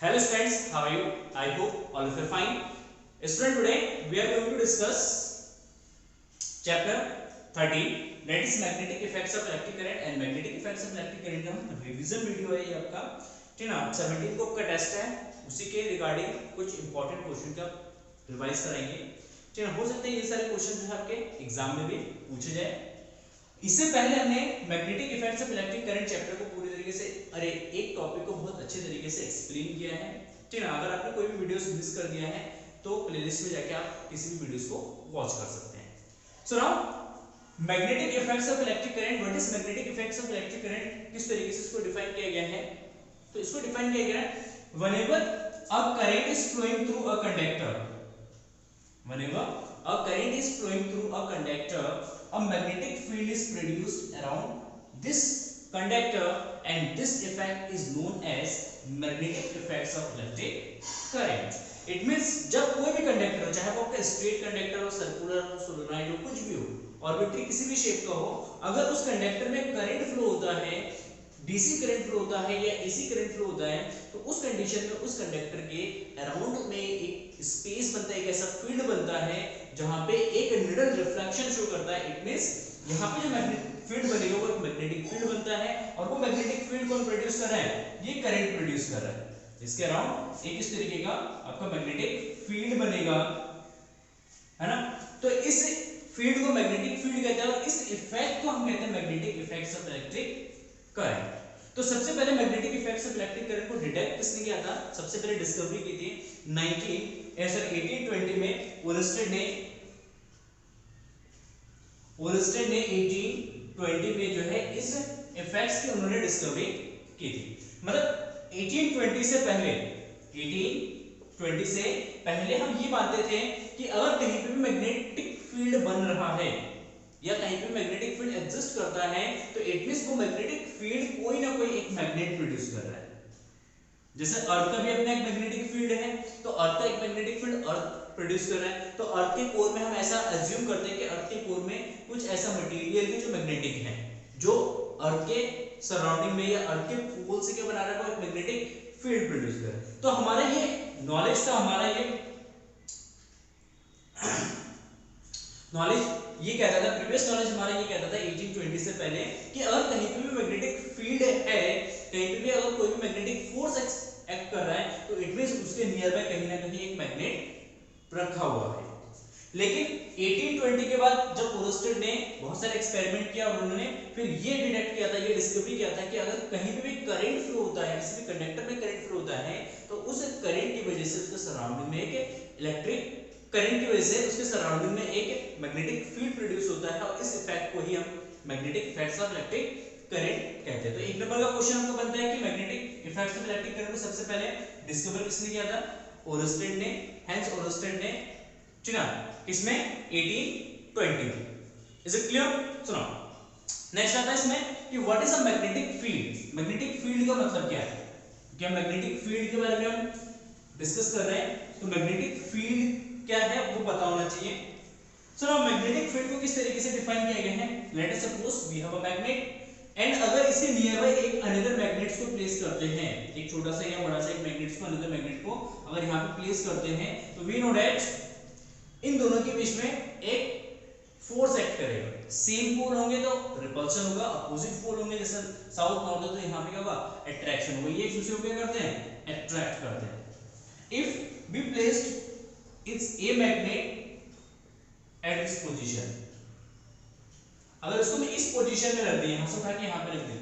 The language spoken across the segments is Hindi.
Hello students, how are you? I hope all of you are fine. Student, today we are going to discuss chapter 13, that is magnetic effects of electric current and magnetic effects of electric current का रिवीजन वीडियो है ये आपका, ठीक है ना। 17 को आपका टेस्ट है, उसी के रिगार्डिंग कुछ इंपॉर्टेंट क्वेश्चन का रिवाइज कराएंगे, ठीक है। हो सकता है ये सारे क्वेश्चन जो है आपके एग्जाम में भी पूछे जाए। इससे पहले हमने magnetic effects of electric current chapter को पूरी तरीके से एक टॉपिक को बहुत अच्छे तरीके से एक्सप्लेन किया है, ठीक है ना। अगर आपने कोई भी वीडियोस मिस कर दिया है तो प्लेलिस्ट में जाके आप किसी भी वीडियोस को वॉच कर सकते हैं। सो now magnetic effects of electric current, what is magnetic effects of electric current, किस तरीके से इसको डिफाइन किया गया है। तो इसको डिफाइन किया गया है whenever a current is flowing through a conductor, whenever a current is flowing through a conductor, a magnetic field is produced around this conductor and this effect is known as magnetic effects of electric current. It means जब कोई भी कंडक्टर हो, चाहे वो आपका स्ट्रेट कंडक्टर हो, सर्कुलर हो, सोलेनॉइड हो, कुछ भी हो, ऑर्बिटरी किसी भी शेप का हो, अगर उस कंडक्टर में करंट फ्लो होता है, डीसी करंट फ्लो होता है या एसी करंट फ्लो होता है, तो उस कंडीशन में उस कंडक्टर के अराउंड में एक स्पेस बनता है, एक ऐसा फील्ड बनता है जहां पे एक निडल रिफ्लेक्शन शो करता है। इट मींस यहां पे जो मैग्नेटिक फील्ड बनेगा वो एक मैग्नेटिक फील्ड बनता है, और वो मैग्नेटिक फील्ड कौन प्रोड्यूस कर रहा है, ये करंट प्रोड्यूस कर रहा है। इसके अराउंड एक इस तरीके का आपका मैग्नेटिक फील्ड बनेगा, है ना। तो इस फील्ड को मैग्नेटिक फील्ड कहते हैं और इस इफेक्ट को हम कहते हैं magnetic effects of electric current. तो सबसे पहले magnetic effects of electric current को डिटेक्ट किसने किया था, सबसे पहले डिस्कवरी की थी 1820 में ओलस्टेड ने 1820 में जो है इस इफेक्ट्स की उन्होंने डिस्कवरी की थी। मतलब 1820 से पहले हम ये मानते थे कि अगर कहीं पे भी मैग्नेटिक फील्ड बन रहा है या कहीं पे मैग्नेटिक फील्ड एग्जिस्ट करता है तो इट मींस वो मैग्नेटिक फील्ड कोई ना कोई एक मैग्नेट प्रोड्यूस कर रहा है। जैसे अर्थ का भी अपना एक मैग्नेटिक फील्ड है, तो अर्थ का एक मैग्नेटिक फील्ड अर्थ प्रोड्यूस कर रहा है। तो अर्थ के कोर में हम ऐसा अज्यूम करते हैं कि अर्थ के कोर में कुछ ऐसा मटेरियल है जो मैग्नेटिक है, जो अर्थ के सराउंडिंग में या अर्थ के पोल से क्या बना रहा है, वो एक मैग्नेटिक फील्ड प्रोड्यूस कर रहा है। तो हमारा ये नॉलेज था, हमारा ये नॉलेज ये कहता था, प्रीवियस नॉलेज हमारा ये कहता था 1820 से पहले कि अगर कहीं पे भी मैग्नेटिक फील्ड है, कहीं पे भी अगर कोई भी मैग्नेटिक फोर्स एक्ट कर रहा है, तो इट मींस उसके नियर बाय कहीं ना कहीं एक मैग्नेट रखा हुआ है। लेकिन 1820 के बाद जब ओलस्टेड ने बहुत सारे एक्सपेरिमेंट किया और उन्होंने फिर ये डिटेक्ट किया था, ये डिस्कवरी किया था कि अगर कहीं पे भी करंट फ्लो होता है, किसी भी कंडक्टर में करंट फ्लो होता है, तो उस करंट की वजह से उसके सराउंडिंग में एक इलेक्ट्रिक करंट की वजह से उसके सराउंडिंग में एक मैग्नेटिक फील्ड प्रोड्यूस होता है, और इस इफेक्ट को ही हम magnetic effects of electric current कहते हैं। तो एक नंबर का क्वेश्चन हमको बनता है कि magnetic effects of electric current को सबसे पहले डिस्कवर किसने किया था, ओलस्टेड ने। हेंस ओलस्टेड ने, ठीक है, किसमें 1820 में। Is it clear? सुनो, नेक्स्ट आता है इसमें कि what is a magnetic field. Magnetic field का मतलब क्या है, क्या मैग्नेटिक फील्ड के बारे में हम डिस्कस कर रहे हैं, तो मैग्नेटिक फील्ड क्या है वो पता होना चाहिए। सो नाउ मैग्नेटिक फील्ड को किस तरीके से डिफाइन किया गया है, let us suppose we have a magnet and अगर इसके नियर बाय एक अनदर मैग्नेट्स को प्लेस करते हैं, एक छोटा सा या बड़ा सा एक मैग्नेट्स को अनदर मैग्नेट को अगर यहां पे प्लेस करते हैं, तो वी नो दैट इन दोनों के बीच में एक फोर्स एक्ट करेगा। सेम पोल होंगे तो रिपल्शन होगा, अपोजिट पोल होंगे जैसे साउथ नॉर्थ तो यहां पे क्या होगा, अट्रैक्शन होगा। ये एक दूसरे को क्या करते हैं, अट्रैक्ट करते हैं। If we placed it's a magnet at this position, अगर इसको मैं इस पोजीशन में रख दिया, यहां से उठा के यहां पे रख दिया,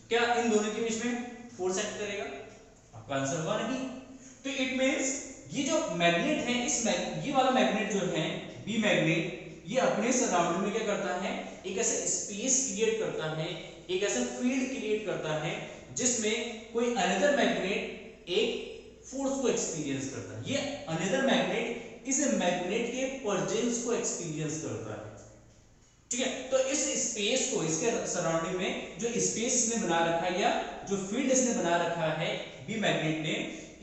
क्या इन दोनों के बीच में फोर्स एक्ट करेगा? आपका आंसर होगा नहीं। तो इट मींस ये जो मैग्नेट है, इस ये वाला मैग्नेट जो है बी मैग्नेट, ये अपने सराउंडिंग में क्या करता है, एक ऐसा स्पेस क्रिएट करता है, एक ऐसा फील्ड क्रिएट करता है जिसमें कोई अनदर मैग्नेट एक फोर्स को एक्सपीरियंस करता है। ये अनदर मैग्नेट इस मैग्नेट के प्रेजेंस को एक्सपीरियंस करता है, ठीक है। तो इस स्पेस को, इसके सराउंडिंग में जो स्पेस इसने बना रखा है या जो फील्ड इसने बना रखा है बी मैग्नेट ने,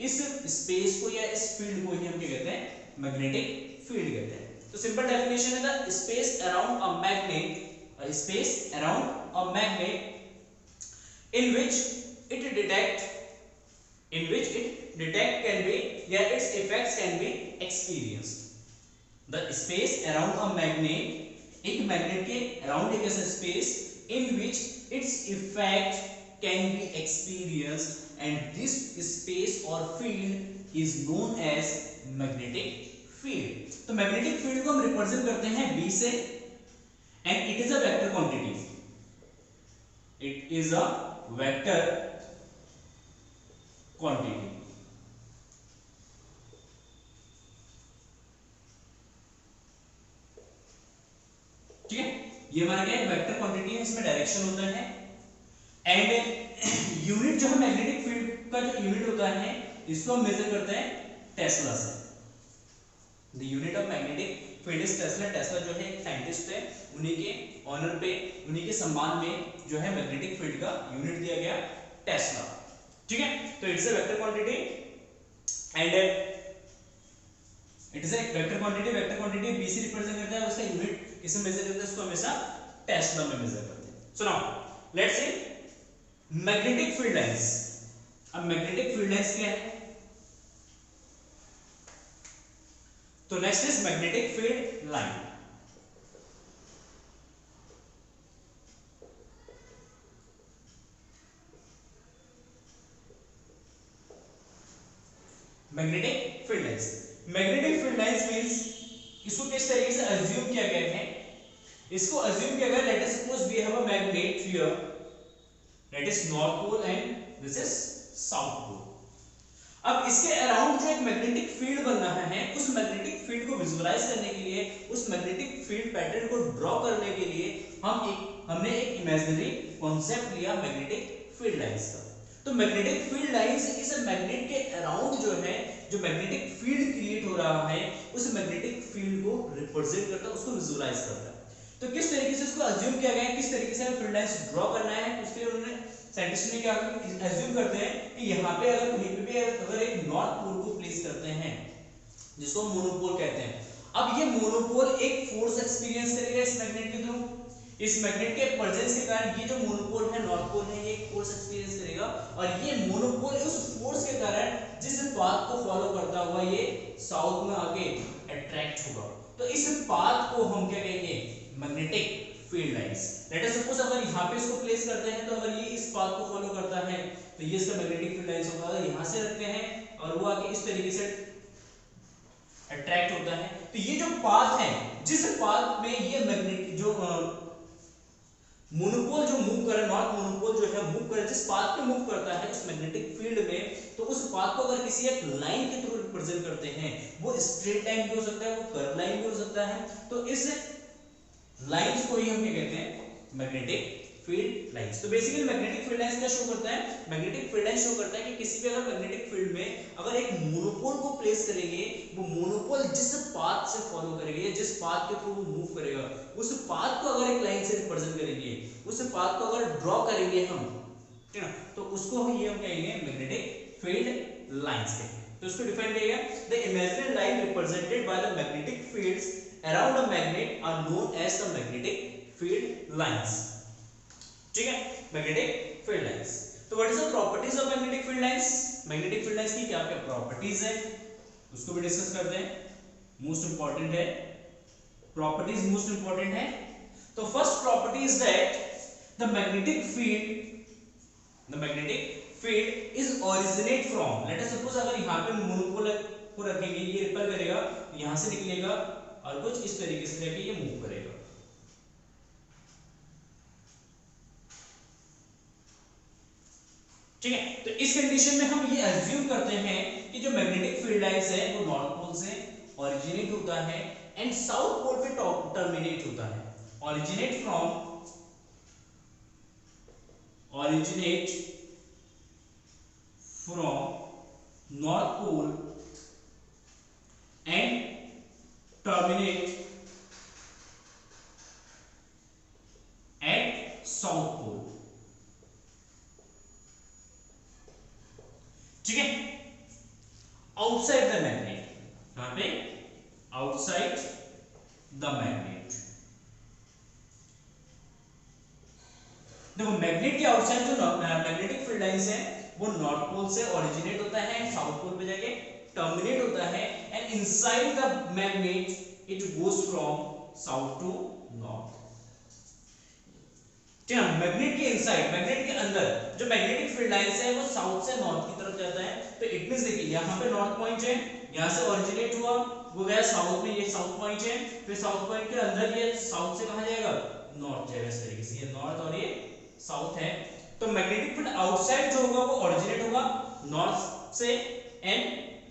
इस स्पेस को या इस फील्ड को ही हम क्या कहते हैं, मैग्नेटिक फील्ड कहते हैं। तो सिंपल डेफिनेशन है the space around a magnet, space around a magnet in which it detect can be या its effects can be experienced. The space around a magnet, एक मैग्नेट के अराउंड एक ऐसा space in which its effect can be experienced and this space or field is known as magnetic field. तो मैग्नेटिक फील्ड को हम रिप्रेजेंट करते हैं B से and it is a vector quantity. It is a vector quantity. ठीक है, ये हमारा क्या है, वेक्टर क्वांटिटी है, इसमें डायरेक्शन होता है एंड यूनिट जो है मैग्नेटिक फील्ड का जो यूनिट होता है इसको हम मेजर करते हैं टेस्ला से. The unit of magnetic field is Tesla. Tesla जो है एक साइंटिस्ट है, उन्हीं के ऑनर पे, उन्हीं के सम्मान में जो है मैग्नेटिक फील्ड का यूनिट दिया गया टेस्ला. ठीक है, तो it's a vector quantity and it is a vector quantity. Vector quantity B से रिप्रेजेंट करता है, उसका यूनिट किसमें मेजर करते हैं, उसको हमेशा टेस्ला में मेजर करते हैं. So now let's see magnetic field lines. अब मैग्नेटिक फील्ड लाइंस क्या है, तो next is magnetic field line. Magnetic field lines. Magnetic field lines means इसको किस तरीके से अज्यूम किया गया है, इसको अज्यूम किया गया, let us suppose we have a magnet here, that is north pole and this is south pole. अब इसके अराउंड जो एक मैग्नेटिक फील्ड बन रहा है, उस मैग्नेटिक फील्ड को विजुअलाइज करने के लिए, उस मैग्नेटिक फील्ड पैटर्न को ड्रॉ करने के लिए हमने एक इमेजिनरी कॉन्सेप्ट लिया मैग्नेटिक फील्ड लाइंस का. तो मैग्नेटिक फील्ड लाइंस इस मैग्नेट के अराउंड जो है, जो मैग्नेटिक फील्ड क्रिएट हो रहा है, उस मैग्नेटिक फील्ड को रिप्रेजेंट करता है, उसको विजुअलाइज करता है. तो किस तरीके से इसको अज्यूम किया गया है, किस तरीके से फील्ड लाइंस ड्रॉ करना है, उसके लिए उन्होंने साइंटिस्ट ने क्या अज्यूम करते हैं कि यहाँ पे अगर कहीं पे भी अगर एक नॉर्थ पोल को प्लेस करते हैं, जिसको मोनोपोल कहते हैं. अब ये मोनोपोल एक फोर्स एक्सपीरियंस करेगा इस मैग्नेट के थ्रू. इस मैग्नेट के प्रेजेंस के कारण ये जो मोनोपोल है, नॉर्थ पोल है, ये एक फोर्स एक्सपीरियंस करेगा और ये मोनोपोल उस फोर्स के कारण जिस पाथ को फॉलो करता हुआ ये साउथ में आके अट्रैक्ट होगा. तो इस पाथ को हम क्या कहेंगे, magnetic field lines. Late us suppose अगर यहाँ पे इसको प्लेस करते हैं, तो अगर ये इस पाथ को फॉलो करता है तो ये इसका मैग्नेटिक फील्ड लाइंस होगा. अगर यहाँ से रखते हैं और वो आके इस तरीके से अट्रैक्ट होता है, तो ये जो पाथ है, जिस पाथ में ये मैग्नेटिक जो मोनोपोल जो मूव कर रहा है, नॉर्थ मोनोपोल जो है मूव कर रहा है, जिस पाथ पे मूव करता है उस मैग्नेटिक फील्ड में, तो उस पाथ को अगर किसी एक लाइन के थ्रू रिप्रेजेंट करते हैं, वो स्ट्रेट लाइन भी हो सकता है, वो कर्व लाइन भी हो सकता है. तो इस लाइंस को ही हम क्या कहते हैं, मैग्नेटिक फील्ड लाइंस. तो बेसिकली मैग्नेटिक फील्ड लाइंस क्या शो करता है, मैग्नेटिक फील्ड लाइन शो करता है कि किसी भी अगर मैग्नेटिक फील्ड में अगर एक मोनोपोल को प्लेस करेंगे, वो मोनोपोल जिस पाथ से फॉलो करेंगे, जिस पाथ के थ्रू वो मूव करेगा, उस पाथ को अगर एक लाइन से रिप्रेजेंट करेंगे, उस पाथ को अगर ड्रॉ करेंगे हम, ठीक है ना, तो उसको हम कहेंगे मैग्नेटिक फील्ड लाइंस कहेंगे. तो इसको डिफाइन किया गया, the imaginary line represented by the magnetic fields around a magnet are known as the magnetic field lines. ठीक है, मैग्नेटिक फील्ड लाइंस. तो what is the properties of magnetic field lines. Magnetic field lines की क्या क्या प्रॉपर्टीज है, उसको भी डिस्कस करते हैं. मोस्ट इंपॉर्टेंट है, प्रॉपर्टीज मोस्ट इंपॉर्टेंट है. तो first property is that the magnetic field is originate from, late us suppose अगर यहाँ पे मोनोपोल को रखेंगे, ये रिपेल करेगा, यहां से निकलेगा और कुछ इस तरीके से जाके ये मूव करेगा. ठीक है, तो इस कंडीशन में हम ये अज्यूम करते हैं कि जो मैग्नेटिक फील्ड लाइंस है वो नॉर्थ पोल से ओरिजिनेट होता है एंड साउथ पोल पे टर्मिनेट होता है. Originate from north pole and terminate at south pole. ठीक है, आउटसाइड द मैग्नेट, यहां पे आउटसाइड द मैग्नेट. देखो मैग्नेट के आउटसाइड जो मैग्नेटिक फील्ड लाइंस है वो नॉर्थ पोल से ओरिजिनेट होता है, साउथ पोल टर्मिनेट होता है and inside the magnet it goes from south to north. ठीक है, मैग्नेट के इनसाइड, मैग्नेट के अंदर जो मैग्नेटिक फील्ड लाइंस है वो साउथ से नॉर्थ की तरफ जाता है। तो इट मींस देखिए यहाँ पे नॉर्थ पॉइंट है, यहाँ से ओरिजिनेट हुआ, वो गया साउथ में, ये साउथ पॉइंट है, फिर साउथ पॉइंट के अंदर ये साउथ से कहां जाएगा, नॉर्थ जाएगा। इस तरीके से ये नॉर्थ और ये साउथ है। तो मैग्नेटिक फील्ड आउटसाइड जो होगा वो ओरिजिनेट होगा नॉर्थ से एंड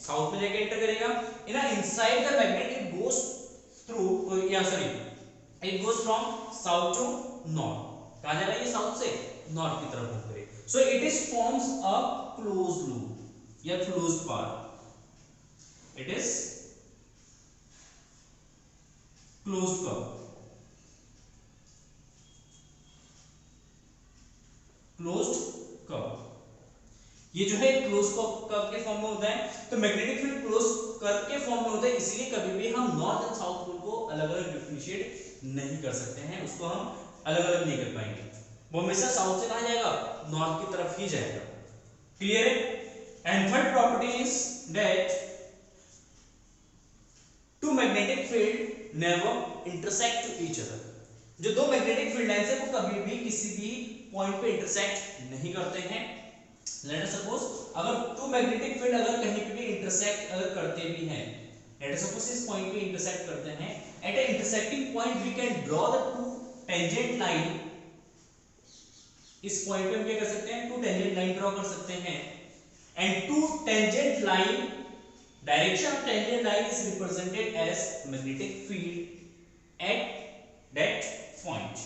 साउथ में जाके एंटर करेगा। In inside the magnet it goes through, या sorry, it goes from south to north. कहां जा रहा है ये, साउथ से नॉर्थ की तरफ मूव करे। So it is forms a closed loop या closed path. It is closed curve, closed curve, ये जो है क्लोज कर्व के फॉर्म में होता है। तो मैग्नेटिक फील्ड क्लोज कर्व के फॉर्म में होता है, इसलिए कभी भी हम नॉर्थ एंड साउथ पोल को अलग अलग डिफरेंशिएट नहीं कर सकते हैं, उसको हम अलग अलग नहीं कर पाएंगे। वो हमेशा साउथ से कहां जाएगा, नॉर्थ की तरफ ही जाएगा। क्लियर है? And third property is that two magnetic field never intersect to each other. जो दो मैग्नेटिक फील्ड लाइंस है वो कभी भी किसी भी पॉइंट पे इंटरसेक्ट नहीं करते हैं। लेट अस सपोज अगर टू मैग्नेटिक फील्ड अगर कहीं पे भी इंटरसेक्ट अगर करते भी हैं, लेट अस सपोज इस पॉइंट पे इंटरसेक्ट करते हैं, at a intersecting point we can draw the two tangent line. इस पॉइंट पे हम क्या कर सकते हैं, टू टेंजेंट लाइन ड्रॉ कर सकते हैं and two tangent line, direction of tangent line is represented as magnetic field at that point.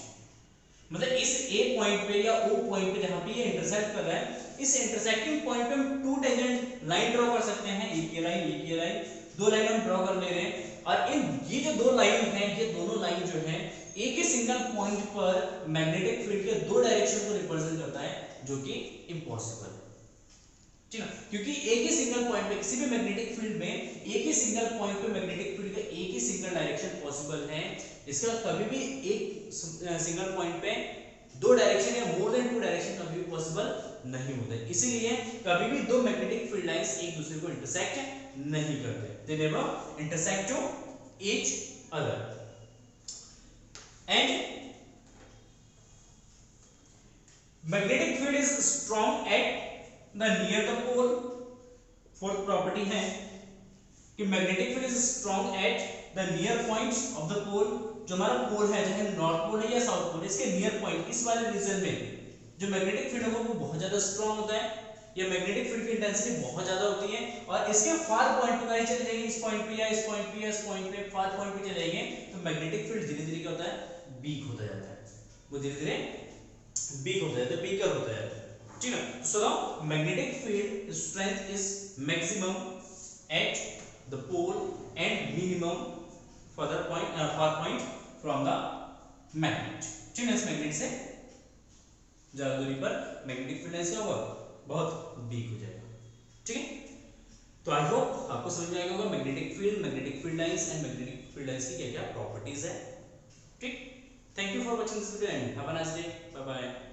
मतलब इस ए पॉइंट पे या ओ पॉइंट पे जहां पे ये इंटरसेक्ट कर रहा है, इस इंटरसेक्टिंग पॉइंट पे हम टू टेंजेंट लाइन ड्रॉ कर सकते हैं। एक ये लाइन, एक ये लाइन, दो लाइन हम ड्रॉ कर ले रहे हैं और इन ये जो दो लाइन हैं, ये दोनों लाइन जो है एक ही सिंगल पॉइंट पर मैग्नेटिक फील्ड के दो डायरेक्शन को रिप्रेजेंट करता है, जो कि इम्पॉसिबल है। ठीक है, क्योंकि एक ही सिंगल पॉइंट पे किसी भी मैग्नेटिक फील्ड में एक ही सिंगल पॉइंट पे मैग्नेटिक फील्ड का एक ही सिंगल डायरेक्शन पॉसिबल है। इसके बाद कभी भी एक सिंगल पॉइंट पे दो डायरेक्शन या मोर देन टू डायरेक्शन कभी भी पॉसिबल नहीं होता है। इसीलिए कभी भी दो मैग्नेटिक फील्ड लाइंस एक दूसरे को इंटरसेक्ट नहीं करते, they never intersect to each other. And magnetic field is strong at the near the pole. Fourth property है कि magnetic field is strong at the near points of the pole. जो हमारा पोल है, चाहे नॉर्थ पोल है या साउथ पोल, इसके नियर पॉइंट, इस वाले रीजन में जो मैग्नेटिक फील्ड होगा वो बहुत ज्यादा स्ट्रॉन्ग होता है। ये मैग्नेटिक फील्ड की इंटेंसिटी बहुत ज्यादा होती है और इसके फार पॉइंट पे कहीं चले जाएंगे, इस पॉइंट पे या इस पॉइंट पे या इस पॉइंट पे, फार पॉइंट पे चले जाएंगे तो मैग्नेटिक फील्ड धीरे धीरे क्या होता है, वीक होता जाता है। वो धीरे धीरे वीक होता जाता है, वीकर होता जाता है। ठीक है, so now magnetic field strength is maximum at the pole and minimum for point from the magnet. ठीक है, इस मैग्नेट से ज्यादा दूरी पर मैग्नेटिक फील्ड क्या होगा, बहुत वीक हो जाएगा। ठीक है, तो आई होप आपको समझ में आएगा होगा magnetic field lines and magnetic field lines की क्या क्या प्रॉपर्टीज है। ठीक, thank you for watching this video and have a nice day, bye bye.